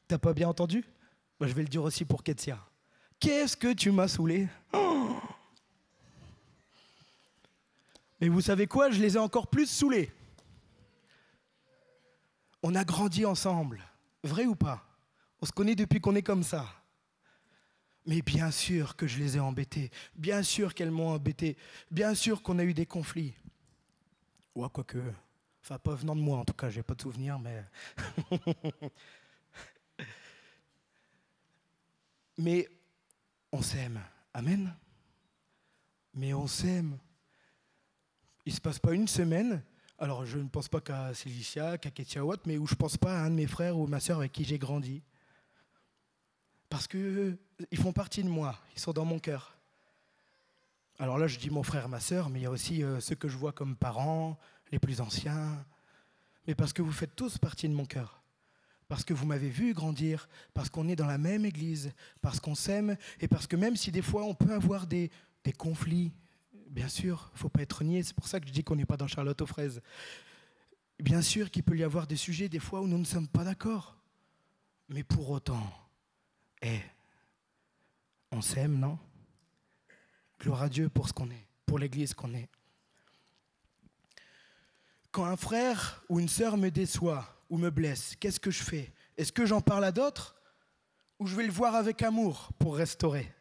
S1: T'as pas bien entendu? Moi, je vais le dire aussi pour Ketsia. Qu'est-ce que tu m'as saoulé! Oh! Mais vous savez quoi? Je les ai encore plus saoulés. On a grandi ensemble. Vrai ou pas? On se connaît depuis qu'on est comme ça. Mais bien sûr que je les ai embêtés. Bien sûr qu'elles m'ont embêté. Bien sûr qu'on a eu des conflits. Ouais, quoique. Enfin, pas venant de moi, en tout cas, j'ai pas de souvenir, mais. Mais on s'aime. Amen. Mais on s'aime. Il ne se passe pas une semaine, alors je ne pense pas qu'à Célicia, qu'à Ketia Watt, mais où je ne pense pas à un de mes frères ou ma sœur avec qui j'ai grandi. Parce qu'ils font partie de moi, ils sont dans mon cœur. Alors là, je dis mon frère, ma sœur, mais il y a aussi ceux que je vois comme parents, les plus anciens. Mais parce que vous faites tous partie de mon cœur. Parce que vous m'avez vu grandir, parce qu'on est dans la même église, parce qu'on s'aime, et parce que même si des fois on peut avoir des conflits, bien sûr, il ne faut pas être niais, c'est pour ça que je dis qu'on n'est pas dans Charlotte aux fraises. Bien sûr qu'il peut y avoir des sujets des fois où nous ne sommes pas d'accord. Mais pour autant, on s'aime, non? Gloire à Dieu pour ce qu'on est, pour l'église qu'on est. Quand un frère ou une sœur me déçoit ou me blesse, qu'est-ce que je fais? Est-ce que j'en parle à d'autres ou je vais le voir avec amour pour restaurer?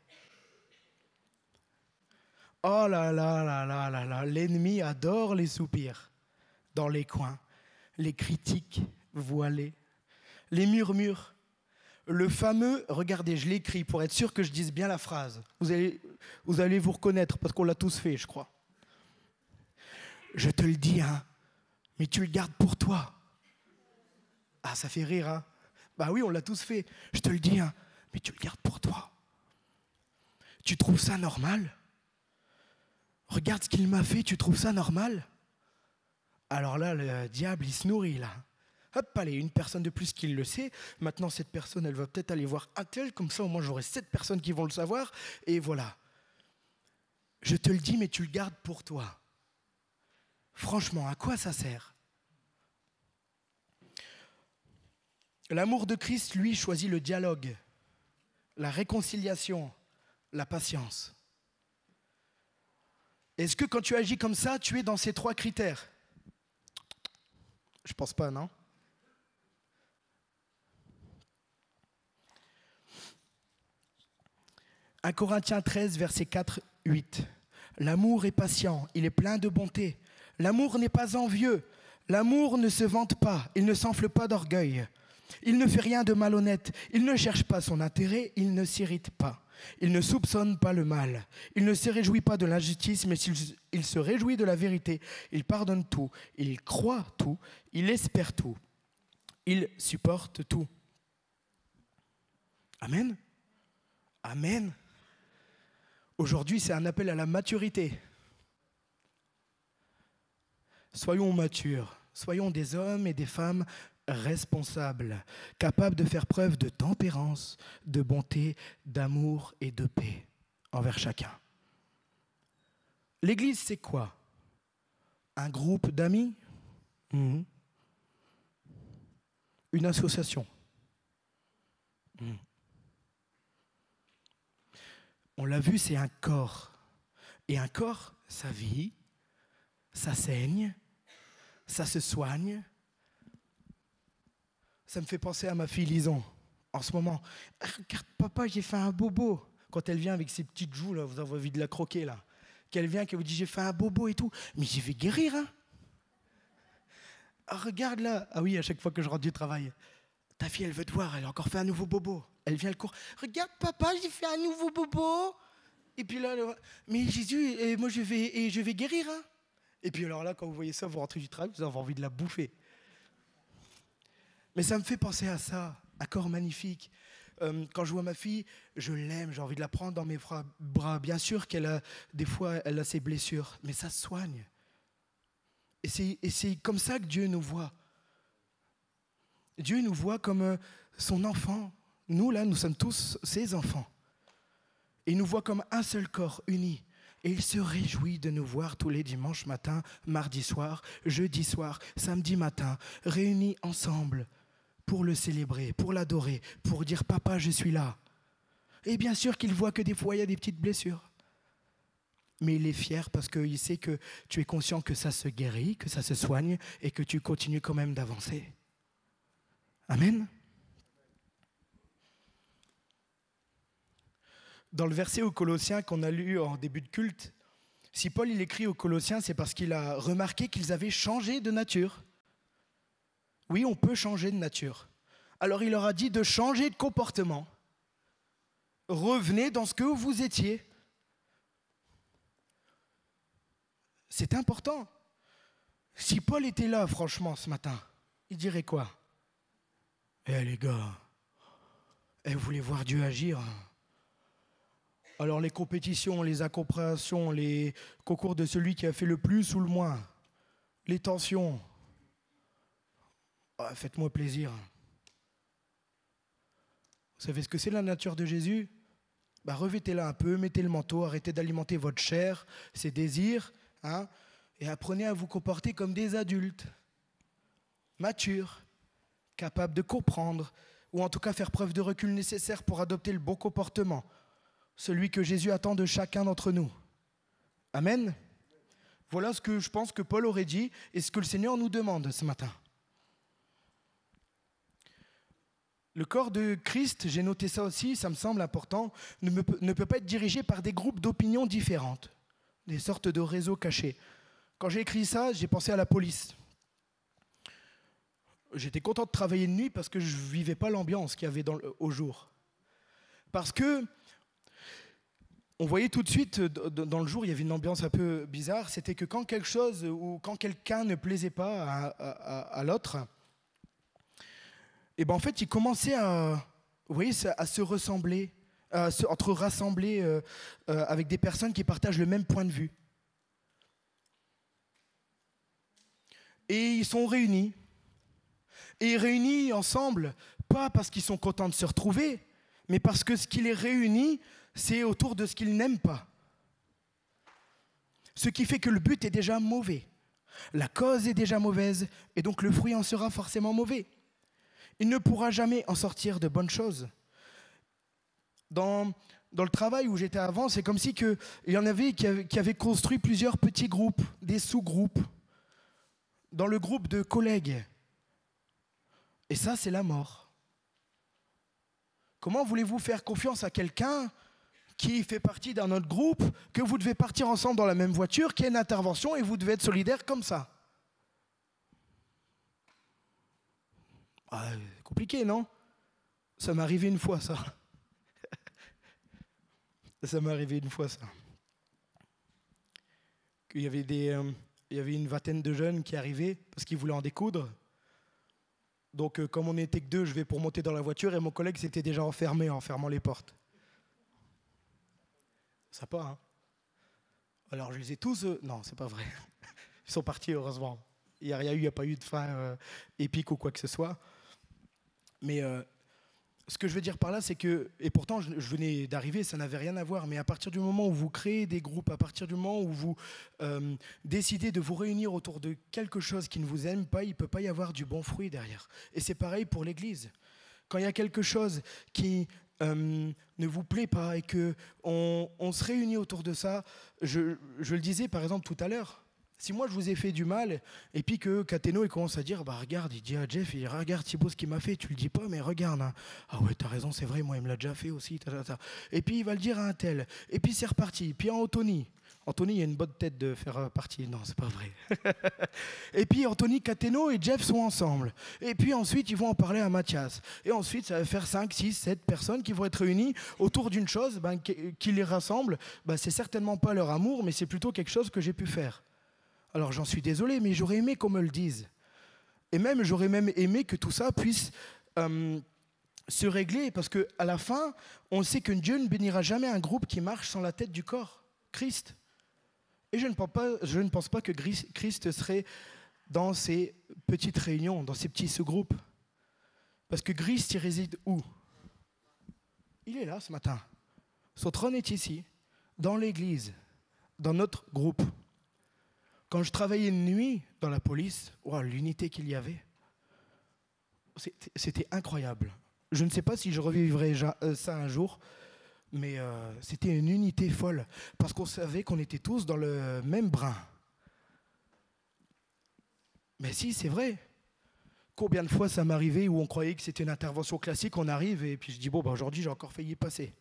S1: Oh là là là là là là, l'ennemi adore les soupirs dans les coins, les critiques voilées, les murmures. Le fameux, regardez, je l'écris pour être sûr que je dise bien la phrase. Vous allez vous reconnaître parce qu'on l'a tous fait, je crois. Je te le dis, hein, mais tu le gardes pour toi. Ah, ça fait rire, hein? Bah oui, on l'a tous fait. Je te le dis, hein, mais tu le gardes pour toi. Tu trouves ça normal? Regarde ce qu'il m'a fait, tu trouves ça normal? Alors là, le diable, il se nourrit, là. Hop, allez, une personne de plus qui le sait. Maintenant, cette personne, elle va peut-être aller voir un tel, comme ça, au moins, j'aurai 7 personnes qui vont le savoir. Et voilà. Je te le dis, mais tu le gardes pour toi. Franchement, à quoi ça sert? L'amour de Christ, lui, choisit le dialogue, la réconciliation, la patience. Est-ce que quand tu agis comme ça, tu es dans ces 3 critères? Je pense pas, non? « 1 Corinthiens 13, versets 4, 8. L'amour est patient, il est plein de bonté. L'amour n'est pas envieux. L'amour ne se vante pas, il ne s'enfle pas d'orgueil. Il ne fait rien de malhonnête, il ne cherche pas son intérêt, il ne s'irrite pas. Il ne soupçonne pas le mal. Il ne se réjouit pas de l'injustice, mais il se réjouit de la vérité. Il pardonne tout. Il croit tout. Il espère tout. Il supporte tout. » Amen. Amen. Aujourd'hui, c'est un appel à la maturité. Soyons matures. Soyons des hommes et des femmes responsables, capables de faire preuve de tempérance, de bonté, d'amour et de paix envers chacun. L'Église, c'est quoi? Un groupe d'amis? Une association? On l'a vu, c'est un corps. Et un corps, ça vit, ça saigne, ça se soigne. Ça me fait penser à ma fille Lison, en ce moment. Regarde, papa, j'ai fait un bobo. Quand elle vient avec ses petites joues, là, vous avez envie de la croquer, là. Qu'elle vient, qu'elle vous dit, j'ai fait un bobo et tout. Mais je vais guérir, hein. Ah, regarde là. Ah oui, à chaque fois que je rentre du travail. Ta fille, elle veut te voir, elle a encore fait un nouveau bobo. Elle vient, elle court. Regarde, papa, j'ai fait un nouveau bobo. Et puis là, mais Jésus, et moi, je vais guérir, hein. Et puis alors là, quand vous voyez ça, vous rentrez du travail, vous avez envie de la bouffer. Mais ça me fait penser à ça, un corps magnifique. Quand je vois ma fille, je l'aime, j'ai envie de la prendre dans mes bras. Bien sûr qu'elle a, des fois, elle a ses blessures, mais ça se soigne. Et c'est comme ça que Dieu nous voit. Dieu nous voit comme son enfant. Nous, là, nous sommes tous ses enfants. Et il nous voit comme un seul corps uni. Et il se réjouit de nous voir tous les dimanches matins, mardi soir, jeudi soir, samedi matin, réunis ensemble pour le célébrer, pour l'adorer, pour dire « Papa, je suis là ». Et bien sûr qu'il voit que des fois, il y a des petites blessures. Mais il est fier parce qu'il sait que tu es conscient que ça se guérit, que ça se soigne et que tu continues quand même d'avancer. Amen. Dans le verset aux Colossiens qu'on a lu en début de culte, si Paul il écrit aux Colossiens, c'est parce qu'il a remarqué qu'ils avaient changé de nature. Oui, on peut changer de nature. Alors il leur a dit de changer de comportement. Revenez dans ce que vous étiez. C'est important. Si Paul était là, franchement, ce matin, il dirait quoi? Eh les gars, vous voulez voir Dieu agir? Alors les compétitions, les incompréhensions, les concours de celui qui a fait le plus ou le moins, les tensions, faites-moi plaisir. Vous savez ce que c'est la nature de Jésus? Revêtez-la un peu, mettez le manteau, arrêtez d'alimenter votre chair, ses désirs, et apprenez à vous comporter comme des adultes, matures, capables de comprendre, ou en tout cas faire preuve de recul nécessaire pour adopter le bon comportement, celui que Jésus attend de chacun d'entre nous. Amen. Voilà ce que je pense que Paul aurait dit et ce que le Seigneur nous demande ce matin. Le corps de Christ, j'ai noté ça aussi, ça me semble important, ne peut pas être dirigé par des groupes d'opinions différentes, des sortes de réseaux cachés. Quand j'ai écrit ça, j'ai pensé à la police. J'étais content de travailler de nuit parce que je ne vivais pas l'ambiance qu'il y avait au jour. Parce que on voyait tout de suite, dans le jour, il y avait une ambiance un peu bizarre, c'était que quand quelque chose ou quand quelqu'un ne plaisait pas à l'autre, et en fait, il commençait à se ressembler, entre rassembler avec des personnes qui partagent le même point de vue. Et ils sont réunis. Et réunis ensemble, pas parce qu'ils sont contents de se retrouver, mais parce que ce qui les réunit, c'est autour de ce qu'ils n'aiment pas. Ce qui fait que le but est déjà mauvais. La cause est déjà mauvaise, et donc le fruit en sera forcément mauvais. Il ne pourra jamais en sortir de bonnes choses. Dans le travail où j'étais avant, c'est comme si il y en avait qui avaient construit plusieurs petits groupes, des sous-groupes, dans le groupe de collègues. Et ça, c'est la mort. Comment voulez-vous faire confiance à quelqu'un qui fait partie d'un autre groupe, que vous devez partir ensemble dans la même voiture, qu'il y a une intervention et vous devez être solidaires comme ça? Compliqué, non? Ça m'est arrivé une fois, ça. Ça m'est arrivé une fois, ça. Il y avait une vingtaine de jeunes qui arrivaient parce qu'ils voulaient en découdre. Donc, comme on n'était que deux, je vais pour monter dans la voiture et mon collègue s'était déjà enfermé en fermant les portes. Sympa, hein? Alors, je les ai tous... Non, c'est pas vrai. Ils sont partis, heureusement. Il n'y a pas eu de fin épique ou quoi que ce soit. Mais ce que je veux dire par là, c'est que... Et pourtant, je venais d'arriver, ça n'avait rien à voir. Mais à partir du moment où vous créez des groupes, à partir du moment où vous décidez de vous réunir autour de quelque chose qui ne vous aime pas, il ne peut pas y avoir du bon fruit derrière. Et c'est pareil pour l'Église. Quand il y a quelque chose qui... ne vous plaît pas et qu'on se réunit autour de ça, je le disais par exemple tout à l'heure, si moi je vous ai fait du mal et puis que Cateno il commence à dire regarde, il dit à Jeff, regarde Thibaut ce qu'il m'a fait, tu le dis pas mais regarde, hein. Ah ouais t'as raison c'est vrai, moi il me l'a déjà fait aussi, et puis il va le dire à un tel, et puis c'est reparti, puis à Anthony, il a une bonne tête de faire partie. Non, c'est pas vrai. Et puis Anthony, Cateno et Jeff sont ensemble. Et puis ensuite, ils vont en parler à Mathias. Et ensuite, ça va faire 5, 6, 7 personnes qui vont être réunies autour d'une chose qui les rassemble. C'est certainement pas leur amour, mais c'est plutôt quelque chose que j'ai pu faire. Alors j'en suis désolé, mais j'aurais aimé qu'on me le dise. Et même, j'aurais même aimé que tout ça puisse se régler, parce qu'à la fin, on sait que Dieu ne bénira jamais un groupe qui marche sans la tête du corps, Christ. Et je ne pense pas que Christ serait dans ces petites réunions, dans ces petits sous-groupes. Parce que Christ, il réside où? Il est là ce matin. Son trône est ici, dans l'église, dans notre groupe. Quand je travaillais une nuit dans la police, wow, l'unité qu'il y avait, c'était incroyable. Je ne sais pas si je revivrai ça un jour, mais c'était une unité folle, parce qu'on savait qu'on était tous dans le même brin. Mais si, c'est vrai. Combien de fois ça m'arrivait où on croyait que c'était une intervention classique, on arrive et puis je dis, bon, aujourd'hui j'ai encore failli y passer.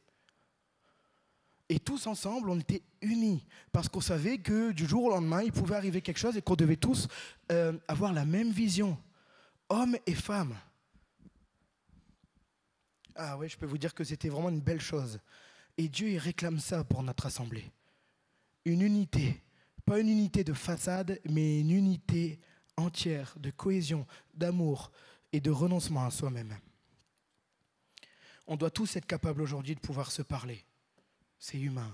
S1: Et tous ensemble, on était unis, parce qu'on savait que du jour au lendemain, il pouvait arriver quelque chose et qu'on devait tous avoir la même vision, hommes et femmes. Ah ouais, je peux vous dire que c'était vraiment une belle chose. Et Dieu, il réclame ça pour notre assemblée. Une unité, pas une unité de façade, mais une unité entière de cohésion, d'amour et de renoncement à soi-même. On doit tous être capables aujourd'hui de pouvoir se parler. C'est humain,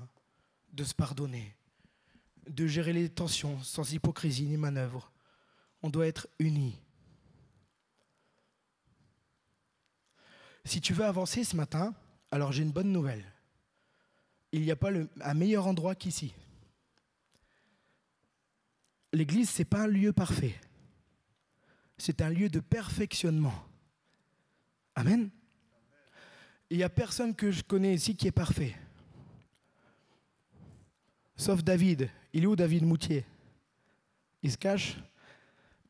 S1: de se pardonner, de gérer les tensions sans hypocrisie ni manœuvre. On doit être unis. Si tu veux avancer ce matin, alors j'ai une bonne nouvelle. Il n'y a pas un meilleur endroit qu'ici. L'église, ce n'est pas un lieu parfait. C'est un lieu de perfectionnement. Amen. Il n'y a personne que je connais ici qui est parfait. Sauf David. Il est où David Moutier? Il se cache.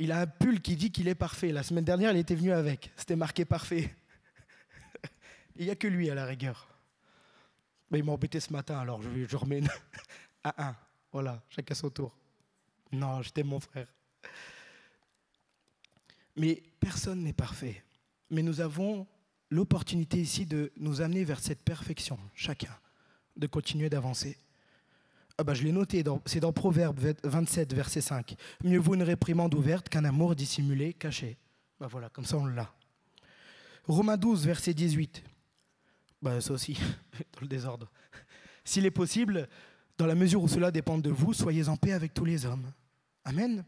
S1: Il a un pull qui dit qu'il est parfait. La semaine dernière, il était venu avec. C'était marqué parfait. Il n'y a que lui à la rigueur. Mais il m'a embêté ce matin, alors je remets à 1. Voilà, chacun son tour. Non, je t'aime mon frère. Mais personne n'est parfait. Mais nous avons l'opportunité ici de nous amener vers cette perfection, chacun, de continuer d'avancer. Ah bah je l'ai noté, c'est dans Proverbe 27, verset 5. Mieux vaut une réprimande ouverte qu'un amour dissimulé, caché. Bah voilà, comme ça on l'a. Romains 12, verset 18. Bah ça aussi, dans le désordre. S'il est possible, dans la mesure où cela dépend de vous, soyez en paix avec tous les hommes. Amen.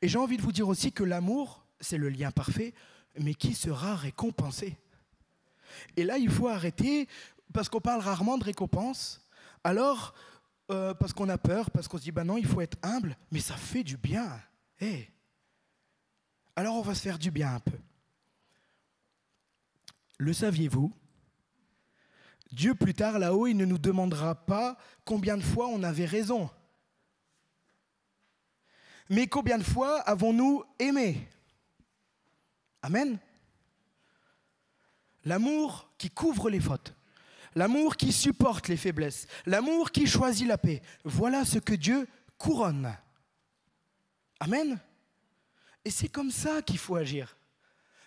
S1: Et j'ai envie de vous dire aussi que l'amour, c'est le lien parfait, mais qui sera récompensé. Et là, il faut arrêter, parce qu'on parle rarement de récompense, alors, parce qu'on a peur, parce qu'on se dit, bah non, il faut être humble, mais ça fait du bien. Hey. Alors, on va se faire du bien un peu. Le saviez-vous? Dieu, plus tard, là-haut, il ne nous demandera pas combien de fois on avait raison. Mais combien de fois avons-nous aimé? Amen. L'amour qui couvre les fautes, l'amour qui supporte les faiblesses, l'amour qui choisit la paix. Voilà ce que Dieu couronne. Amen. Et c'est comme ça qu'il faut agir.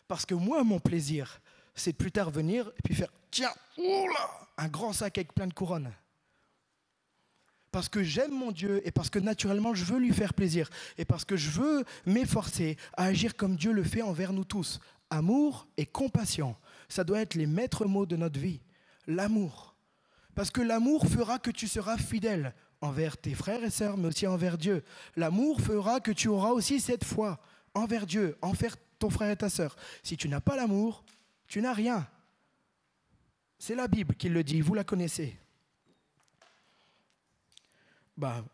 S1: Parce que moi, mon plaisir, c'est de plus tard venir et puis faire, tiens, oula, un grand sac avec plein de couronnes. Parce que j'aime mon Dieu et parce que naturellement je veux lui faire plaisir et parce que je veux m'efforcer à agir comme Dieu le fait envers nous tous. Amour et compassion, ça doit être les maîtres mots de notre vie. L'amour. Parce que l'amour fera que tu seras fidèle envers tes frères et sœurs, mais aussi envers Dieu. L'amour fera que tu auras aussi cette foi envers Dieu, envers ton frère et ta sœur. Si tu n'as pas l'amour, tu n'as rien. C'est la Bible qui le dit, vous la connaissez.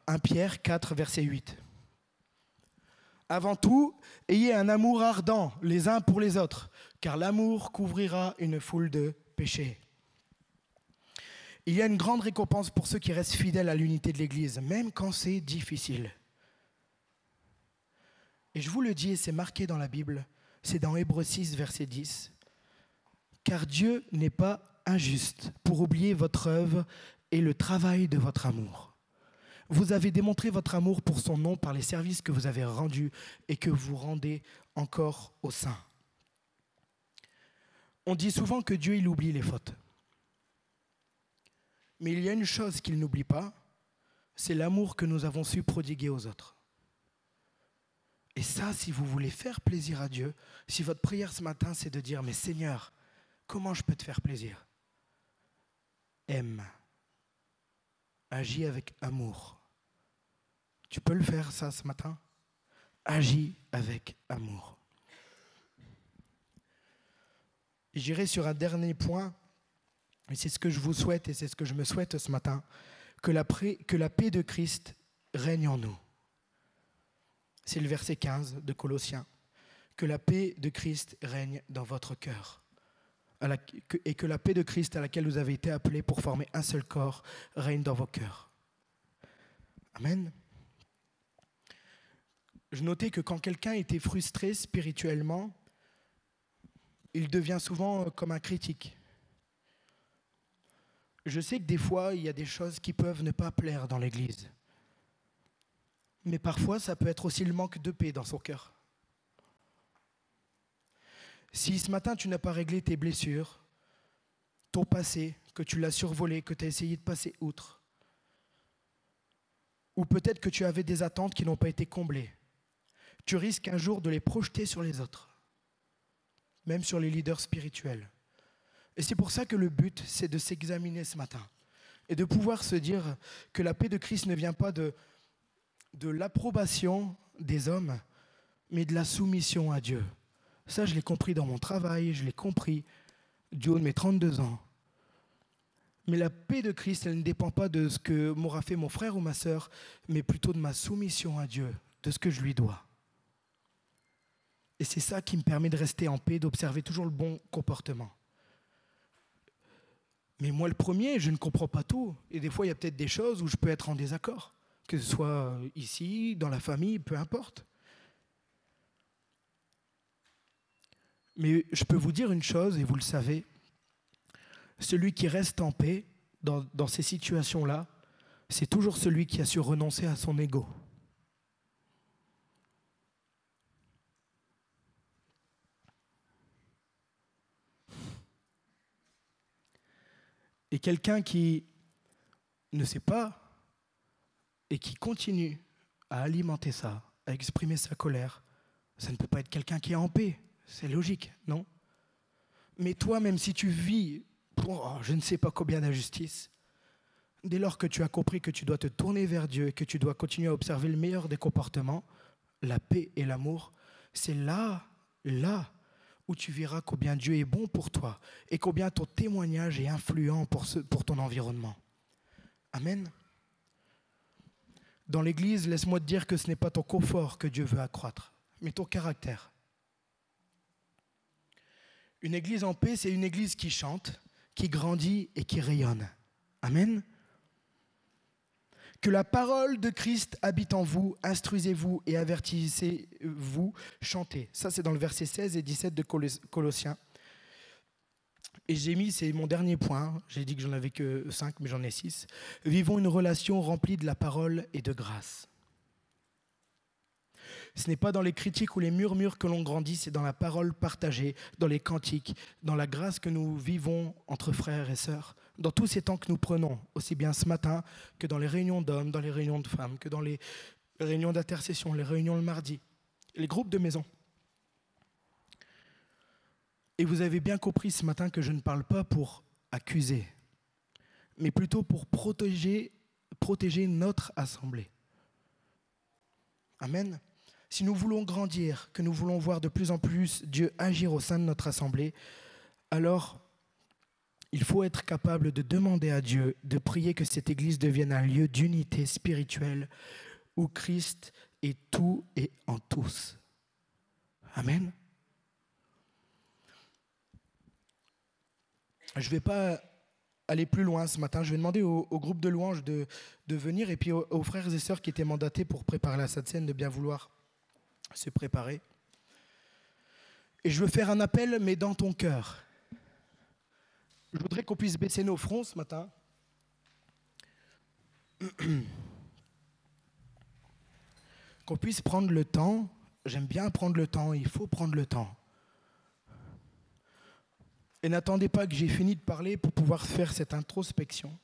S1: 1 Pierre 4, verset 8. Avant tout, ayez un amour ardent les uns pour les autres, car l'amour couvrira une foule de péchés. Il y a une grande récompense pour ceux qui restent fidèles à l'unité de l'Église, même quand c'est difficile. Et je vous le dis, et c'est marqué dans la Bible, c'est dans Hébreux 6, verset 10. Car Dieu n'est pas injuste pour oublier votre œuvre et le travail de votre amour. Vous avez démontré votre amour pour son nom par les services que vous avez rendus et que vous rendez encore aux saints. On dit souvent que Dieu, il oublie les fautes. Mais il y a une chose qu'il n'oublie pas, c'est l'amour que nous avons su prodiguer aux autres. Et ça, si vous voulez faire plaisir à Dieu, si votre prière ce matin, c'est de dire, mais Seigneur, comment je peux te faire plaisir? Aime. Agis avec amour. Tu peux le faire ça ce matin? agis avec amour. J'irai sur un dernier point, et c'est ce que je vous souhaite et c'est ce que je me souhaite ce matin, que la paix de Christ règne en nous. C'est le verset 15 de Colossiens. Que la paix de Christ règne dans votre cœur. Et que la paix de Christ à laquelle vous avez été appelés pour former un seul corps règne dans vos cœurs. Amen. Je notais que quand quelqu'un était frustré spirituellement, il devient souvent comme un critique. Je sais que des fois, il y a des choses qui peuvent ne pas plaire dans l'Église. Mais parfois, ça peut être aussi le manque de paix dans son cœur. Si ce matin, tu n'as pas réglé tes blessures, ton passé, que tu l'as survolé, que tu as essayé de passer outre, ou peut-être que tu avais des attentes qui n'ont pas été comblées, tu risques un jour de les projeter sur les autres, même sur les leaders spirituels. Et c'est pour ça que le but, c'est de s'examiner ce matin et de pouvoir se dire que la paix de Christ ne vient pas de l'approbation des hommes, mais de la soumission à Dieu. Ça, je l'ai compris dans mon travail, je l'ai compris du haut de mes 32 ans. Mais la paix de Christ, elle ne dépend pas de ce que m'aura fait mon frère ou ma sœur, mais plutôt de ma soumission à Dieu, de ce que je lui dois. Et c'est ça qui me permet de rester en paix, d'observer toujours le bon comportement. Mais moi, le premier, je ne comprends pas tout. Et des fois, il y a peut-être des choses où je peux être en désaccord, que ce soit ici, dans la famille, peu importe. Mais je peux vous dire une chose, et vous le savez, celui qui reste en paix dans ces situations-là, c'est toujours celui qui a su renoncer à son ego. Et quelqu'un qui ne sait pas et qui continue à alimenter ça, à exprimer sa colère, ça ne peut pas être quelqu'un qui est en paix. C'est logique, non? Mais toi, même si tu vis pour je ne sais pas combien d'injustices, dès lors que tu as compris que tu dois te tourner vers Dieu et que tu dois continuer à observer le meilleur des comportements, la paix et l'amour, c'est là où tu verras combien Dieu est bon pour toi et combien ton témoignage est influent pour ton environnement. Amen. Dans l'Église, laisse-moi te dire que ce n'est pas ton confort que Dieu veut accroître, mais ton caractère. Une Église en paix, c'est une Église qui chante, qui grandit et qui rayonne. Amen. Que la parole de Christ habite en vous, instruisez-vous et avertissez-vous, chantez. Ça, c'est dans le verset 16 et 17 de Colossiens. Et c'est mon dernier point, j'ai dit que j'en avais que 5, mais j'en ai 6. Vivons une relation remplie de la parole et de grâce. Ce n'est pas dans les critiques ou les murmures que l'on grandit, c'est dans la parole partagée, dans les cantiques, dans la grâce que nous vivons entre frères et sœurs, dans tous ces temps que nous prenons, aussi bien ce matin que dans les réunions d'hommes, dans les réunions de femmes, que dans les réunions d'intercession, les réunions le mardi, les groupes de maison. Et vous avez bien compris ce matin que je ne parle pas pour accuser, mais plutôt pour protéger notre assemblée. Amen. Si nous voulons grandir, que nous voulons voir de plus en plus Dieu agir au sein de notre assemblée, alors il faut être capable de demander à Dieu, de prier que cette Église devienne un lieu d'unité spirituelle où Christ est tout et en tous. Amen. Je ne vais pas aller plus loin ce matin. Je vais demander au groupe de louanges de venir et puis aux frères et sœurs qui étaient mandatés pour préparer la Sainte Seine de bien vouloir se préparer. Et je veux faire un appel, mais dans ton cœur. Je voudrais qu'on puisse baisser nos fronts ce matin. Qu'on puisse prendre le temps. J'aime bien prendre le temps, il faut prendre le temps. Et n'attendez pas que j'ai fini de parler pour pouvoir faire cette introspection.